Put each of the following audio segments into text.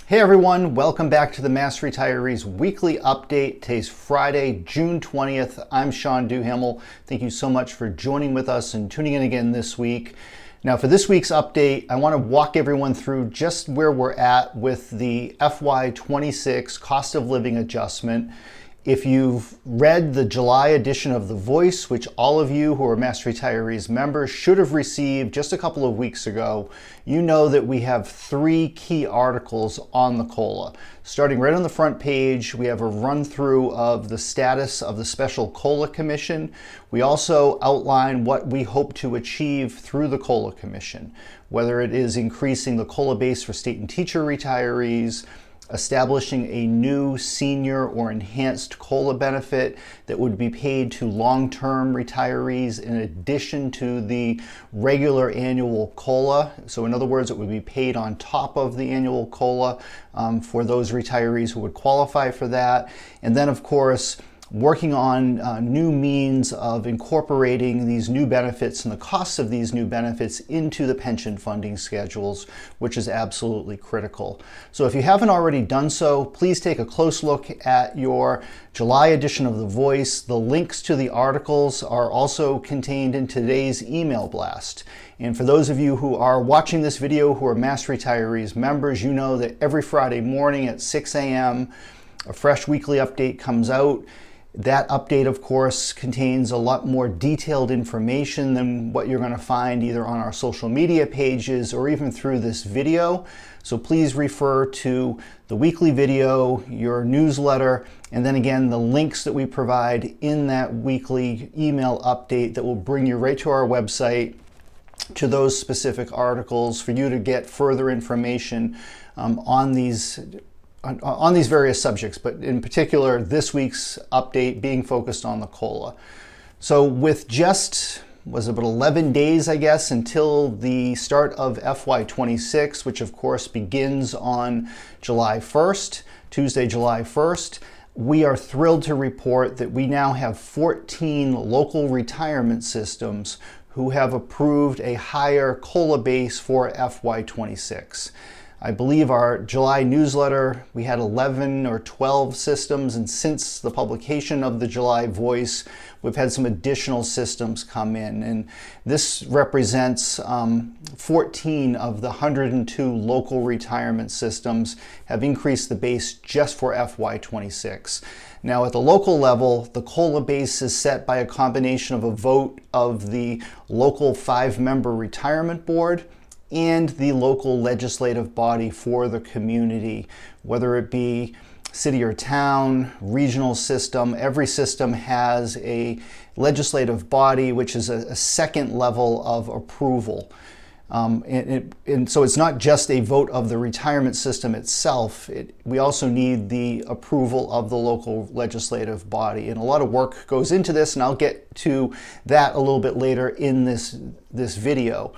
Hey everyone, welcome back to the Mass Retirees Weekly Update. Today's Friday, June 20th. I'm Sean Duhamel. Thank you so much for joining with us and tuning in again this week. Now for this week's update, I want to walk everyone through just where we're at with the FY26 cost of living adjustment. If you've read the July edition of The Voice, which all of you who are Mass Retirees members should have received just a couple of weeks ago, you know that we have three key articles on the COLA. Starting right on the front page, we have a run through of the status of the Special COLA Commission. We also outline what we hope to achieve through the COLA Commission, whether it is increasing the COLA base for state and teacher retirees, establishing a new senior or enhanced COLA benefit that would be paid to long-term retirees in addition to the regular annual COLA. So in other words, it would be paid on top of the annual COLA for those retirees who would qualify for that. And then, of course, working on new means of incorporating these new benefits and the costs of these new benefits into the pension funding schedules, which is absolutely critical. So if you haven't already done so, please take a close look at your July edition of The Voice. The links to the articles are also contained in today's email blast. And for those of you who are watching this video who are Mass Retirees members, you know that every Friday morning at 6 a.m. a fresh weekly update comes out. That update, of course, contains a lot more detailed information than what you're going to find either on our social media pages or even through this video. So please refer to the weekly video, your newsletter, and then again, the links that we provide in that weekly email update that will bring you right to our website, to those specific articles for you to get further information on these various subjects, but in particular, this week's update being focused on the COLA. So with was about 11 days, I guess, until the start of FY26, which of course begins on July 1st, Tuesday, July 1st, we are thrilled to report that we now have 14 local retirement systems who have approved a higher COLA base for FY26. I believe our July newsletter, we had 11 or 12 systems, and since the publication of the July Voice, we've had some additional systems come in. And this represents 14 of the 102 local retirement systems have increased the base just for FY26. Now at the local level, the COLA base is set by a combination of a vote of the local 5-member retirement board and the local legislative body for the community, whether it be city or town, regional system. Every system has a legislative body, which is a second level of approval. And so it's not just a vote of the retirement system itself. We also need the approval of the local legislative body. And a lot of work goes into this, and I'll get to that a little bit later in this video.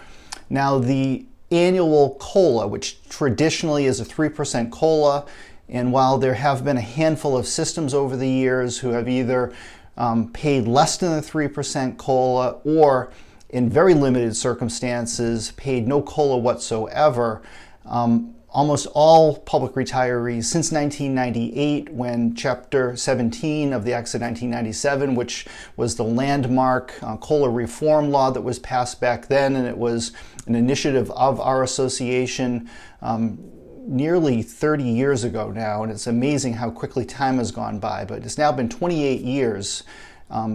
Now, the annual COLA, which traditionally is a 3% COLA, and while there have been a handful of systems over the years who have either paid less than the 3% COLA or, in very limited circumstances, paid no COLA whatsoever, almost all public retirees since 1998, when Chapter 17 of the Acts of 1997, which was the landmark COLA reform law that was passed back then, and it was an initiative of our association nearly 30 years ago now, and it's amazing how quickly time has gone by, but it's now been 28 years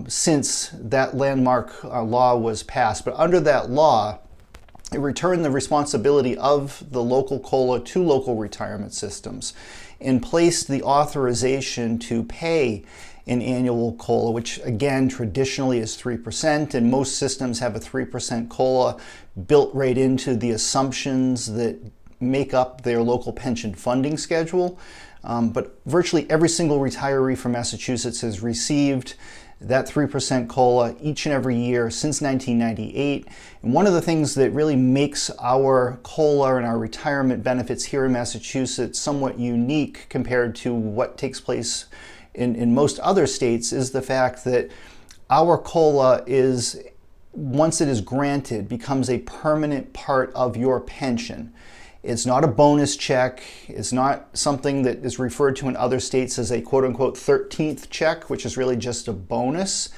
since that landmark law was passed. But under that law, it returned the responsibility of the local COLA to local retirement systems and placed the authorization to pay an annual COLA, which again traditionally is 3%, and most systems have a 3% COLA built right into the assumptions that make up their local pension funding schedule. But virtually every single retiree from Massachusetts has received that 3% COLA each and every year since 1998. And one of the things that really makes our COLA and our retirement benefits here in Massachusetts somewhat unique compared to what takes place in most other states is the fact that our COLA once it is granted, becomes a permanent part of your pension. It's not a bonus check. It's not something that is referred to in other states as a quote-unquote 13th check, which is really just a bonus.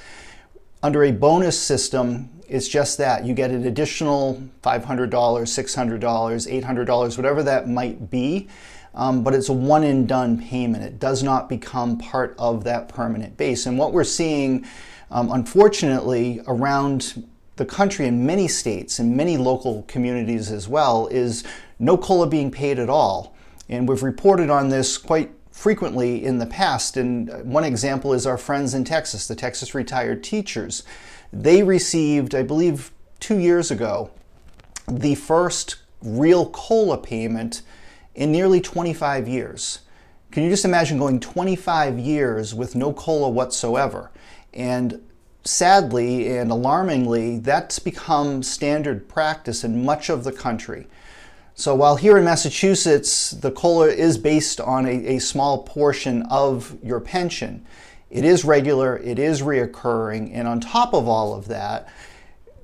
Under a bonus system, it's just that. You get an additional $500, $600, $800, whatever that might be, but it's a one-and-done payment. It does not become part of that permanent base. And what we're seeing, unfortunately, around the country in many states and many local communities as well, is no COLA being paid at all. And we've reported on this quite frequently in the past. And one example is our friends in Texas, the Texas retired teachers. They received, I believe 2 years ago, the first real COLA payment in nearly 25 years. Can you just imagine going 25 years with no COLA whatsoever? And sadly and alarmingly, that's become standard practice in much of the country. So while here in Massachusetts, the COLA is based on a small portion of your pension, it is regular, it is reoccurring, and on top of all of that,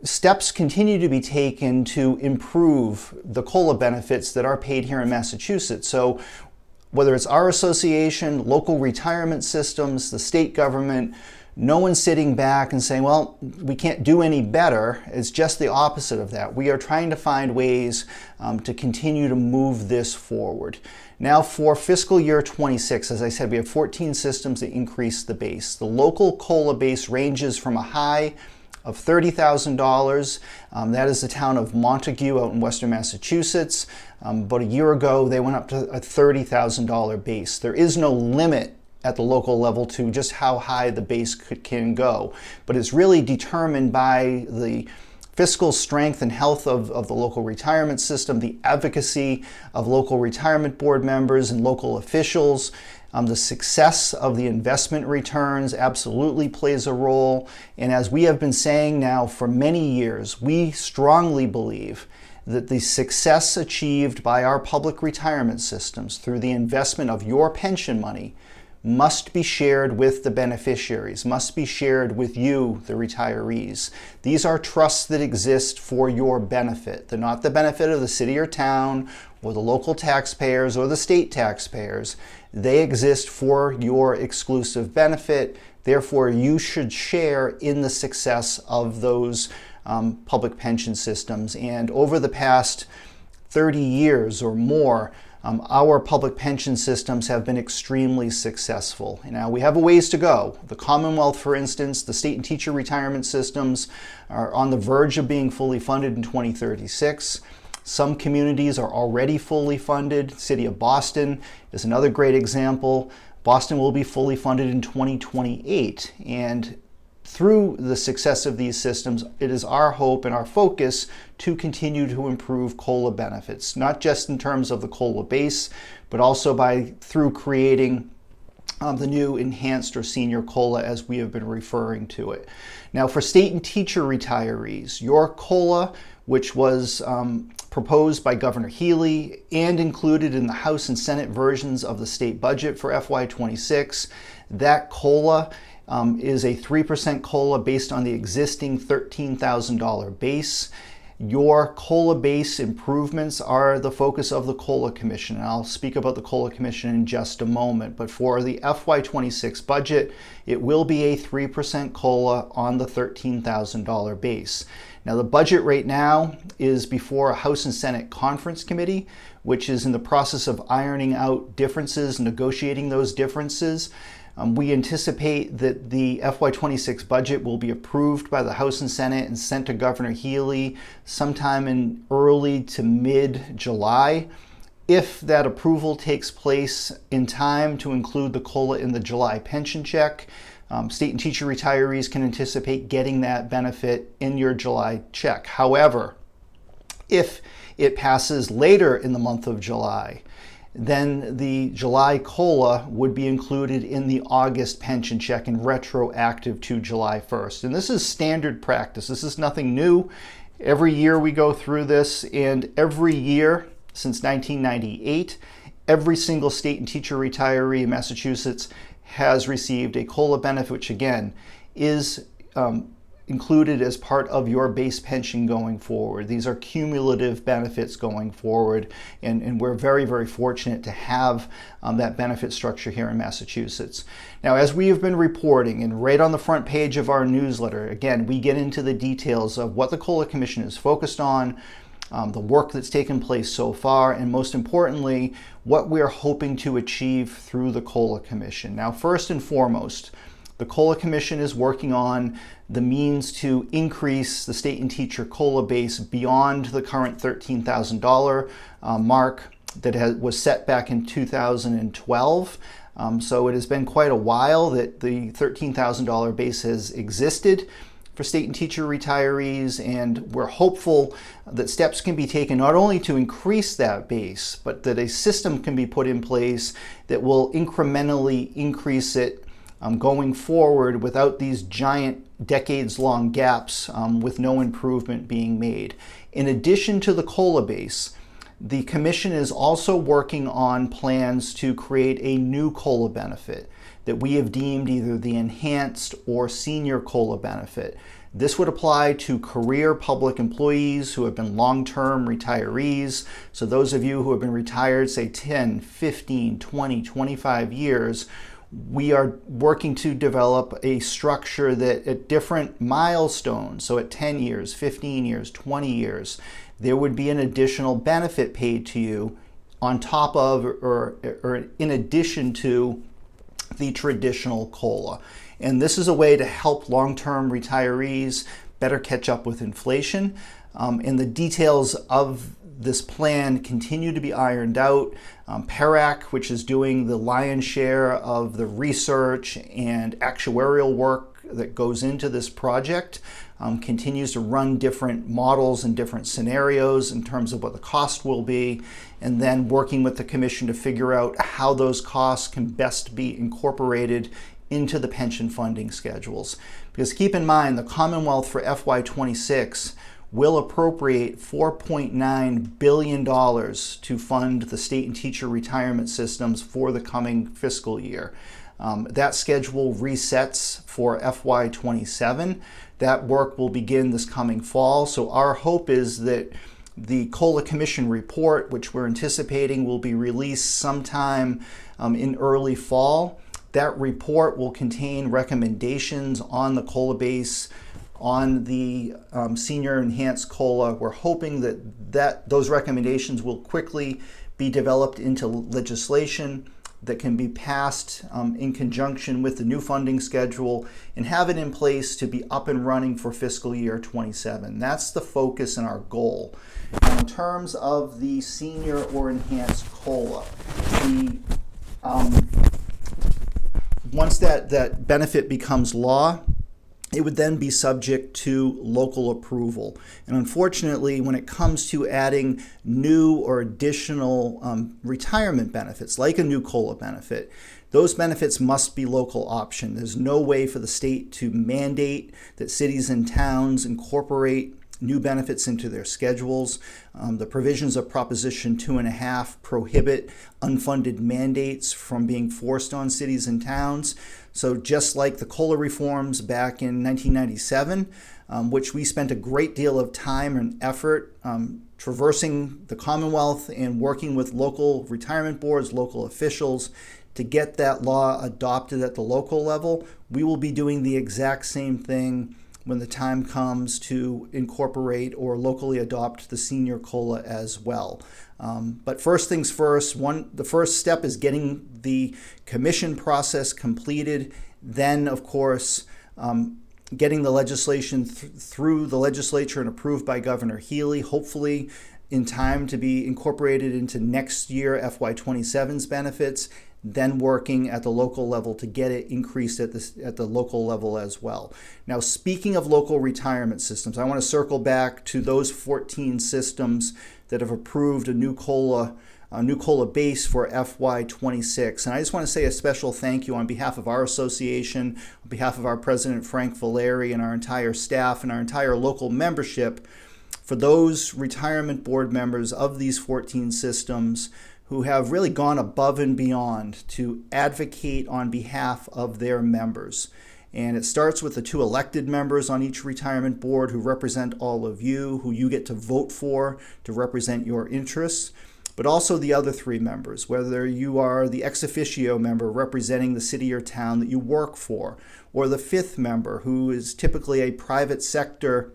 steps continue to be taken to improve the COLA benefits that are paid here in Massachusetts. So whether it's our association, local retirement systems, the state government, no one's sitting back and saying, well, we can't do any better. It's just the opposite of that. We are trying to find ways to continue to move this forward. Now for fiscal year 26, as I said, we have 14 systems that increase the base. The local COLA base ranges from a high of $30,000. That is the town of Montague out in Western Massachusetts. About a year ago, they went up to a $30,000 base. There is no limit at the local level to just how high the base can go. But it's really determined by the fiscal strength and health of the local retirement system, the advocacy of local retirement board members and local officials. The success of the investment returns absolutely plays a role. And as we have been saying now for many years, we strongly believe that the success achieved by our public retirement systems through the investment of your pension money must be shared with the beneficiaries, must be shared with you, the retirees. These are trusts that exist for your benefit. They're not the benefit of the city or town or the local taxpayers or the state taxpayers. They exist for your exclusive benefit. Therefore, you should share in the success of those public pension systems. And over the past 30 years or more, our public pension systems have been extremely successful. Now, we have a ways to go. The Commonwealth, for instance, the state and teacher retirement systems are on the verge of being fully funded in 2036. Some communities are already fully funded. City of Boston is another great example. Boston will be fully funded in 2028. And through the success of these systems, it is our hope and our focus to continue to improve COLA benefits, not just in terms of the COLA base, but also through creating the new enhanced or senior COLA as we have been referring to it. Now for state and teacher retirees, your COLA, which was proposed by Governor Healy and included in the House and Senate versions of the state budget for FY26, that COLA is a 3% COLA based on the existing $13,000 base. Your COLA base improvements are the focus of the COLA Commission, and I'll speak about the COLA Commission in just a moment. But for the FY26 budget, it will be a 3% COLA on the $13,000 base. Now, the budget right now is before a House and Senate Conference Committee, which is in the process of ironing out differences, negotiating those differences. We anticipate that the FY26 budget will be approved by the House and Senate and sent to Governor Healy sometime in early to mid-July. If that approval takes place in time to include the COLA in the July pension check, state and teacher retirees can anticipate getting that benefit in your July check. However, if it passes later in the month of July, then the July COLA would be included in the August pension check and retroactive to July 1st. And this is standard practice. This is nothing new. Every year we go through this, and every year since 1998, every single state and teacher retiree in Massachusetts has received a COLA benefit, which again is included as part of your base pension going forward. These are cumulative benefits going forward, and we're very, very fortunate to have that benefit structure here in Massachusetts. Now, as we have been reporting, and right on the front page of our newsletter, again, we get into the details of what the COLA Commission is focused on, the work that's taken place so far, and most importantly, what we're hoping to achieve through the COLA Commission. Now, first and foremost, the COLA Commission is working on the means to increase the state and teacher COLA base beyond the current $13,000 mark that was set back in 2012. So it has been quite a while that the $13,000 base has existed for state and teacher retirees, and we're hopeful that steps can be taken not only to increase that base, but that a system can be put in place that will incrementally increase it going forward without these giant decades-long gaps with no improvement being made. In addition to the COLA base, the Commission is also working on plans to create a new COLA benefit that we have deemed either the enhanced or senior COLA benefit. This would apply to career public employees who have been long-term retirees. So those of you who have been retired, say 10, 15, 20, 25 years, we are working to develop a structure that at different milestones, so at 10 years, 15 years, 20 years, there would be an additional benefit paid to you on top of or in addition to the traditional COLA. And this is a way to help long-term retirees better catch up with inflation. And the details of this plan continue to be ironed out. PERAC, which is doing the lion's share of the research and actuarial work that goes into this project, continues to run different models and different scenarios in terms of what the cost will be, and then working with the Commission to figure out how those costs can best be incorporated into the pension funding schedules. Because keep in mind, the Commonwealth for FY26 will appropriate $4.9 billion to fund the state and teacher retirement systems for the coming fiscal year. That schedule resets for FY27. That work will begin this coming fall. So our hope is that the COLA Commission report, which we're anticipating will be released sometime in early fall, that report will contain recommendations on the COLA base, on the senior enhanced COLA. We're hoping that those recommendations will quickly be developed into legislation that can be passed in conjunction with the new funding schedule and have it in place to be up and running for fiscal year 27. That's the focus and our goal. Now, in terms of the senior or enhanced COLA, once that benefit becomes law, it would then be subject to local approval. And unfortunately, when it comes to adding new or additional retirement benefits, like a new COLA benefit, those benefits must be local option. There's no way for the state to mandate that cities and towns incorporate new benefits into their schedules. The provisions of Proposition 2.5 prohibit unfunded mandates from being forced on cities and towns. So just like the COLA reforms back in 1997, which we spent a great deal of time and effort traversing the Commonwealth and working with local retirement boards, local officials, to get that law adopted at the local level, we will be doing the exact same thing when the time comes to incorporate or locally adopt the senior COLA as well. But first things first, the first step is getting the commission process completed. Then, of course, getting the legislation through the legislature and approved by Governor Healy, hopefully in time to be incorporated into next year FY27's benefits, then working at the local level to get it increased at the local level as well. Now, speaking of local retirement systems, I want to circle back to those 14 systems that have approved a new COLA base for FY26. And I just want to say a special thank you on behalf of our association, on behalf of our president, Frank Valeri, and our entire staff and our entire local membership for those retirement board members of these 14 systems who have really gone above and beyond to advocate on behalf of their members. And it starts with the 2 elected members on each retirement board who represent all of you, who you get to vote for to represent your interests, but also the other 3 members, whether you are the ex officio member representing the city or town that you work for, or the 5th member who is typically a private sector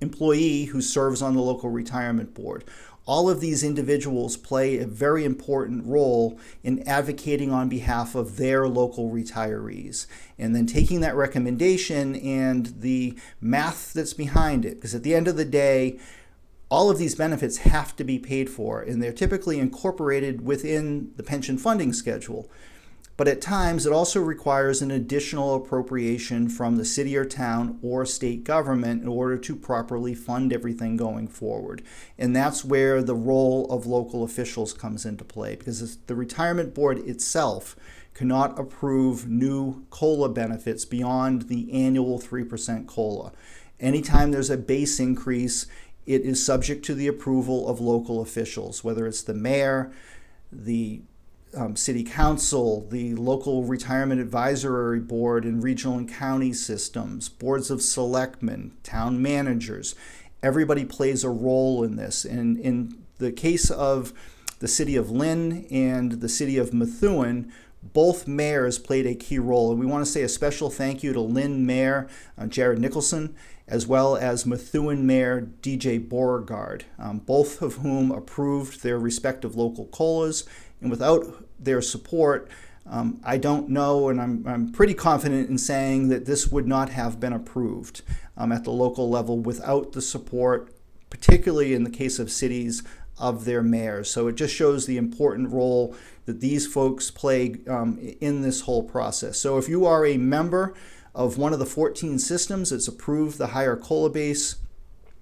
employee who serves on the local retirement board. All of these individuals play a very important role in advocating on behalf of their local retirees, and then taking that recommendation and the math that's behind it, because at the end of the day, all of these benefits have to be paid for, and they're typically incorporated within the pension funding schedule. But at times, it also requires an additional appropriation from the city or town or state government in order to properly fund everything going forward. And that's where the role of local officials comes into play, because the retirement board itself cannot approve new COLA benefits beyond the annual 3% COLA. Anytime there's a base increase, it is subject to the approval of local officials, whether it's the mayor, the city council, the local retirement advisory board and regional and county systems, boards of selectmen, town managers. Everybody plays a role in this. And in the case of the city of Lynn and the city of Methuen, both mayors played a key role. And we want to say a special thank you to Lynn Mayor Jared Nicholson, as well as Methuen Mayor DJ Beauregard, both of whom approved their respective local COLAs. And without their support, I don't know, and I'm pretty confident in saying that this would not have been approved at the local level without the support, particularly in the case of cities, of their mayors. So it just shows the important role that these folks play in this whole process. So if you are a member of one of the 14 systems that's approved the higher COLA base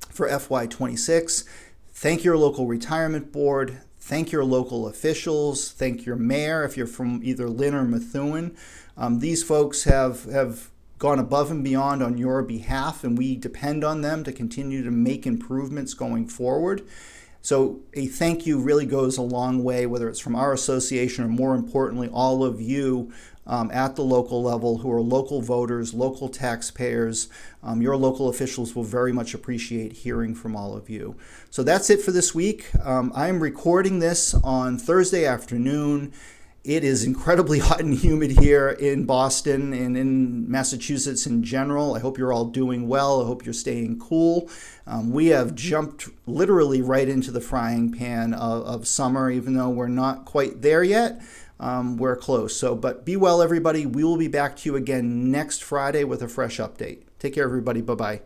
for FY26, thank your local retirement board. Thank your local officials. Thank your mayor if you're from either Lynn or Methuen. These folks have gone above and beyond on your behalf, and we depend on them to continue to make improvements going forward. So a thank you really goes a long way, whether it's from our association or, more importantly, all of you at the local level who are local voters, local taxpayers. Your local officials will very much appreciate hearing from all of you. So that's it for this week. I am recording this on Thursday afternoon. It is incredibly hot and humid here in Boston and in Massachusetts in general. I hope you're all doing well. I hope you're staying cool. We have jumped literally right into the frying pan of summer, even though we're not quite there yet. We're close. But be well, everybody. We will be back to you again next Friday with a fresh update. Take care, everybody. Bye-bye.